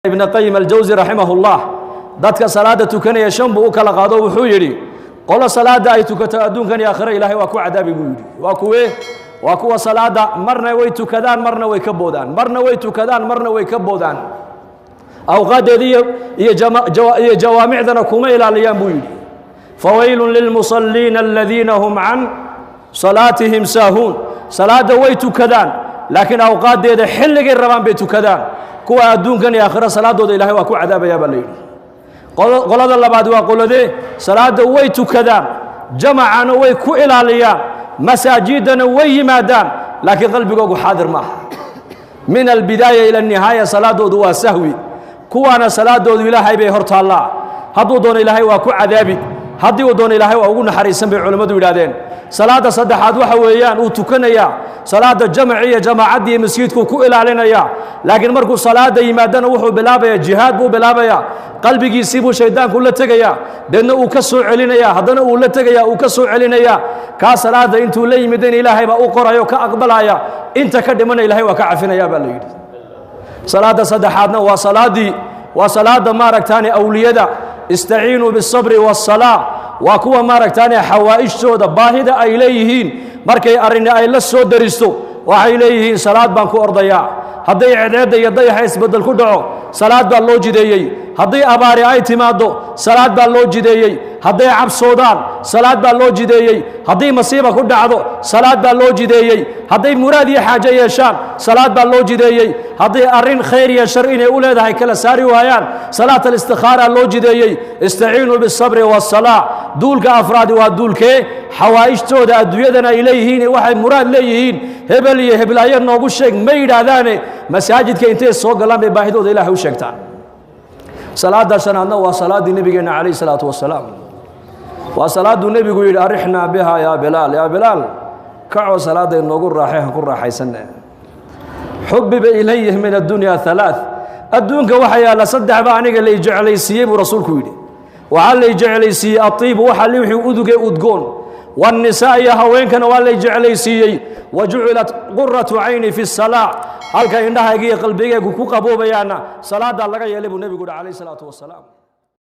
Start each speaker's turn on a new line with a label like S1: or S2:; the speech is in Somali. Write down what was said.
S1: ابن قيم الجوزي رحمه الله dadka salaada tukanaya shan buu kala qaado wuxuu yiri qolo salaada ay tukato adduunkan iyo aakhira ilaahay waa ku cadaabi buu yiri waa kuwa salaada marna way tukadaan marna way ka boodaan marna way tukadaan marna way ka boodaan awqadeediyo iyo jawaamicdana kuma ilaaliyaan buu yiri fawaylun lil musallin alladhina hum an salatihim sahun salaada way tukadaan laakiin awqadeeda xilligii rabaan bay tukadaan kuwa adduunkan iyo aakhira salaadooda ilaahay waa ku cadaabaya baa leeyahay qolada labaad waa qolade salaada way tukadaan jamacana way ku ilaaliyaan masaajidana way yimaadaan laakiin qalbigoodu xaadir ma aha min albidaaya ila nihaaya salaadoodu waa sahwi kuwana salaadoodu ilaahay bay hortaallaa hadduu doono ilaahay waa ku cadaabi haddii uu doono ilaahay waa ugu naxariisan bay culimadu yiraahdeen salaada saddexaad waxa weeyaan uu tukanaya salaada jamciya jamaacadii masjidku ku ilaalinaya laakiin markuu salaada yimaadana wuxuu bilaabaya jihaad buu bilaabaya qalbigiisii buu shaydaanku la tagaya deedna uu ka soo celinaya haddana uu la tagaya uu ka soo celinaya ka salaada intuu la yimideen ilaahay baa u qorayo ka aqbalaya inta ka dhimana ilaahay waa ka cafinaya baa la yiri salaada saddexaadna waa salaada maaragtaani awliyada istaciinu bis-sabri was-salaa waa kuwa maaragtaani xawaa'ijtooda baahida ay leeyihiin markay arrin ay la soo daristo waxay leeyihiin salaad baan ku ordayaa hadday ciideeda iyo dayaxa isbedel ku dhaco salaad baa loo jideeyay hadday abaari ay timaado salaad baa loo jideeyay hadday cabsoodaan salaad baa loo jideeyay hadday masiiba ku dhacdo salaad baa loo jideeyay hadday muraad iyo xaajo yeeshaan salaad baa loo jideeyay hadday arrin khayr iyo shar inay u leedahay kala saari waayaan salaat al-istikhara loo jideeyay istaciinu bis-sabri was-salaa duulka afraadi waa duulkee xawaa'ijtooda adduunyadana ay leeyihiin waxay muraad leeyihiin hebel iyo heblaaya noogu sheeg ma yidhaahdaane masaajidka intay soo galaan bay baahidooda ilaahay u sheegtaan salaada shanaadna waa salaadii nabigeena calayhi salaatu wasalaam waa salaadu nabigu yidhi arixnaa biha yaa bilaal kacoo salaada inoogu raaxay ku raaxaysanne xubbiba ilayhi min addunya halaath adduunka waxa yaala saddexba aniga la jeclaysiiyey buu rasuulku yidhi waxaa la jeclaysiiyey atiibu waxa li wixii udugay udgoon والنساء يا هوينكنا ولا جعليسيي وجعلت قرة عيني في الصلاة هلك إنها يجي قلبي يجوك قبوبيانا صلاة الله يلبو النبي عليه الصلاة والسلام